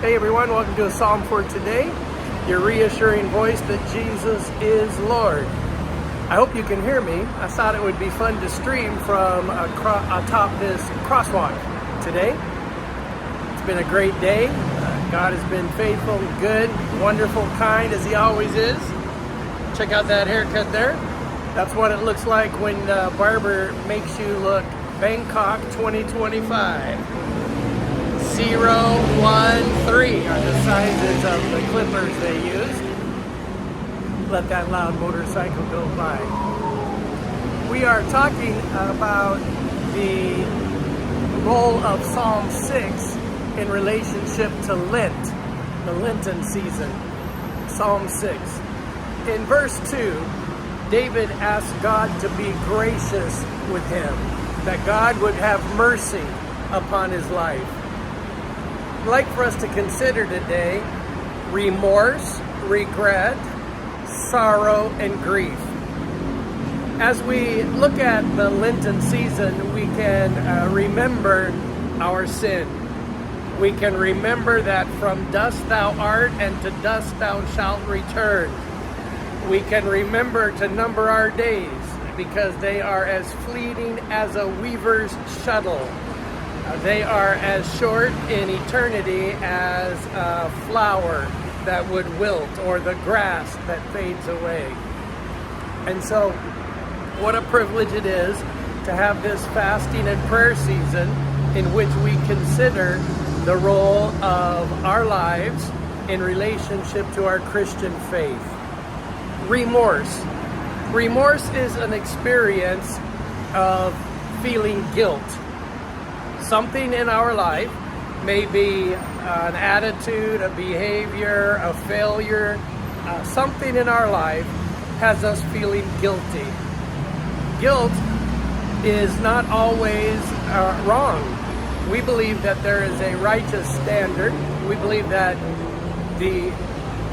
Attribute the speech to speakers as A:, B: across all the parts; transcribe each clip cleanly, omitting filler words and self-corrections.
A: Hey everyone, welcome to a Psalm for today, your reassuring voice that Jesus is Lord. I hope you can hear me. I thought it would be fun to stream from atop this crosswalk today. It's been a great day. God has been faithful, good, wonderful, kind as He always is. Check out that haircut there. That's what it looks like when the barber makes you look Bangkok 2025. 013 are the sizes of the clippers they use. Let that loud motorcycle go by. We are talking about the role of Psalm 6 in relationship to Lent, the Lenten season. Psalm 6. In verse 2, David asked God to be gracious with him, that God would have mercy upon his life. I'd like for us to consider today remorse, regret, sorrow, and grief. As we look at the Lenten season, we can remember our sin. We can remember that from dust thou art, and to dust thou shalt return. We can remember to number our days, because they are as fleeting as a weaver's shuttle. They are as short in eternity as a flower that would wilt or the grass that fades away. And so, what a privilege it is to have this fasting and prayer season in which we consider the role of our lives in relationship to our Christian faith. Remorse. Remorse is an experience of feeling guilt. Something in our life, maybe an attitude, a behavior, a failure, something in our life has us feeling guilty. Guilt is not always wrong. We believe that there is a righteous standard. We believe that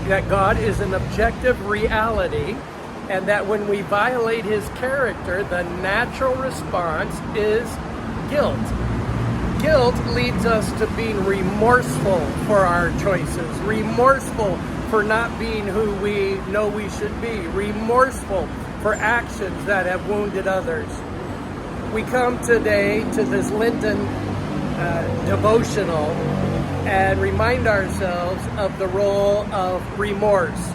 A: that God is an objective reality, and that when we violate His character, the natural response is guilt. Guilt leads us to being remorseful for our choices, remorseful for not being who we know we should be, remorseful for actions that have wounded others. We come today to this Lenten devotional and remind ourselves of the role of remorse.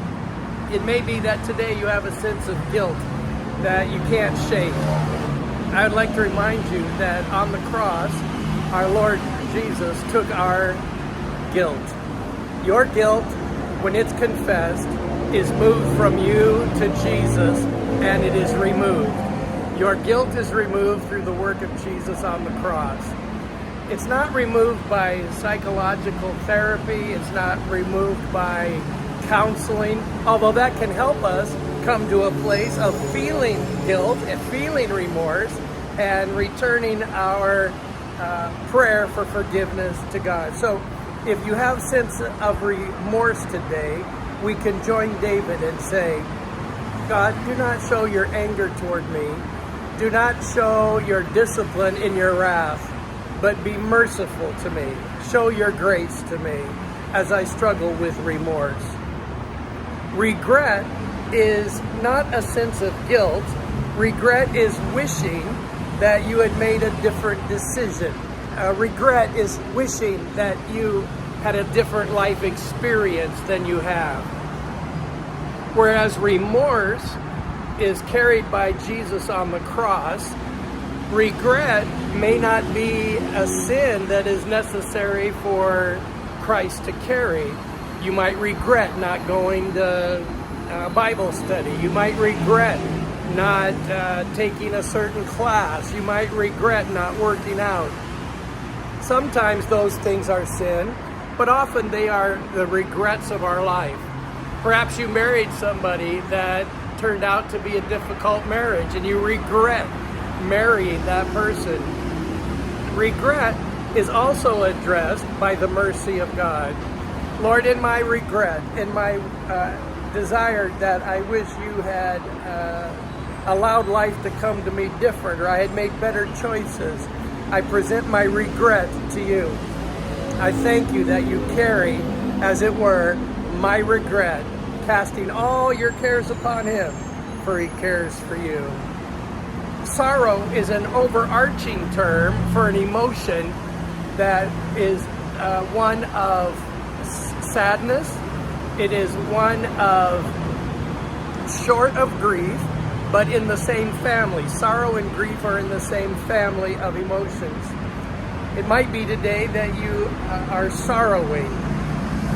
A: It may be that today you have a sense of guilt that you can't shake. I would like to remind you that on the cross, our Lord Jesus took our guilt. Your guilt, when it's confessed, is moved from you to Jesus, and it is removed. Your guilt is removed through the work of Jesus on the cross. It's not removed by psychological therapy. It's not removed by counseling, although that can help us come to a place of feeling guilt and feeling remorse and returning our prayer for forgiveness to God. So if you have a sense of remorse today, we can join David and say, God, do not show your anger toward me. Do not show your discipline in your wrath, but be merciful to me. Show your grace to me as I struggle with remorse. Regret is not a sense of guilt. Regret is wishing that you had made a different decision. Regret is wishing that you had a different life experience than you have. Whereas remorse is carried by Jesus on the cross, regret may not be a sin that is necessary for Christ to carry. You might regret not going to Bible study. You might regret not taking a certain class. You might regret not working out. Sometimes those things are sin, but often they are the regrets of our life. Perhaps you married somebody that turned out to be a difficult marriage, and you regret marrying that person. Regret is also addressed by the mercy of God. Lord, in my regret, in my desire that I wish you had allowed life to come to me different, or I had made better choices, I present my regret to you. I thank you that you carry, as it were, my regret, casting all your cares upon him, for he cares for you. Sorrow is an overarching term for an emotion that is one of sadness. It is one of short of grief, but in the same family. Sorrow and grief are in the same family of emotions. It might be today that you are sorrowing.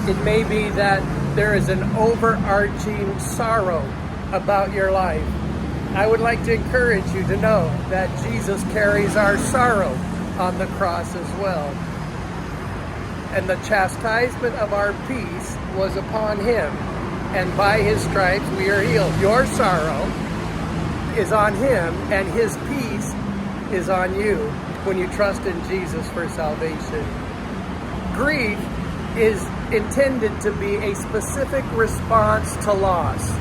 A: It may be that there is an overarching sorrow about your life. I would like to encourage you to know that Jesus carries our sorrow on the cross as well. And the chastisement of our peace was upon him, and by his stripes we are healed. Your sorrow is on him, and his peace is on you when you trust in Jesus for salvation. Grief is intended to be a specific response to loss.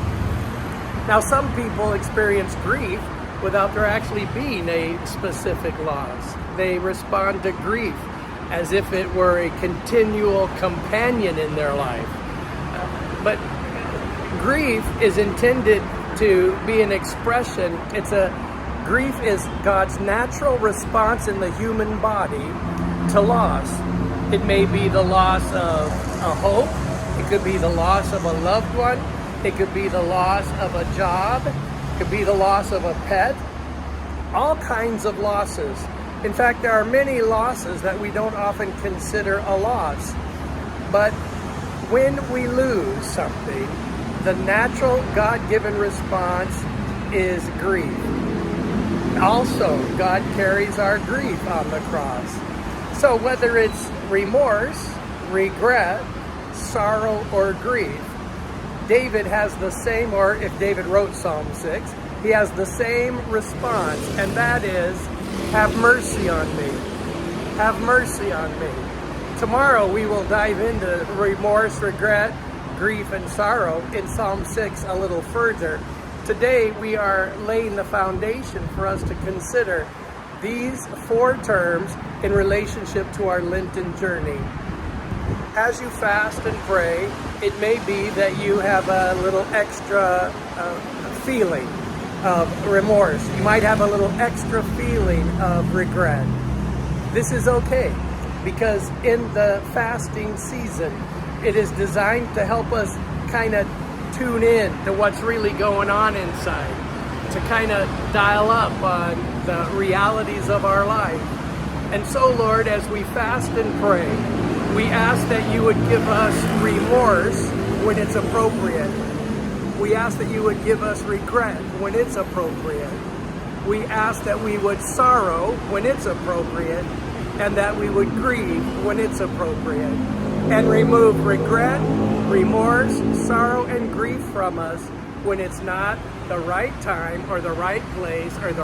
A: Now, some people experience grief without there actually being a specific loss. They respond to grief as if it were a continual companion in their life. But grief is intended to be an expression. Grief is God's natural response in the human body to loss. It may be the loss of a hope. It could be the loss of a loved one. It could be the loss of a job. It could be the loss of a pet. All kinds of losses. In fact, there are many losses that we don't often consider a loss. But when we lose something, the natural God-given response is grief. Also, God carries our grief on the cross. So whether it's remorse, regret, sorrow, or grief, David has the same, or if David wrote Psalm 6, he has the same response, and that is, have mercy on me. Have mercy on me. Tomorrow we will dive into remorse, regret, grief, and sorrow in Psalm 6 a little further. Today we are laying the foundation for us to consider these four terms in relationship to our Lenten journey. As you fast and pray, it may be that you have a little extra feeling of remorse. You might have a little extra feeling of regret. This is okay, because in the fasting season, it is designed to help us kind of tune in to what's really going on inside, to kind of dial up on the realities of our life. And so, Lord, as we fast and pray, we ask that you would give us remorse when it's appropriate. We ask that you would give us regret when it's appropriate. We ask that we would sorrow when it's appropriate, and that we would grieve when it's appropriate. And remove regret, remorse, sorrow, and grief from us when it's not the right time or the right place or the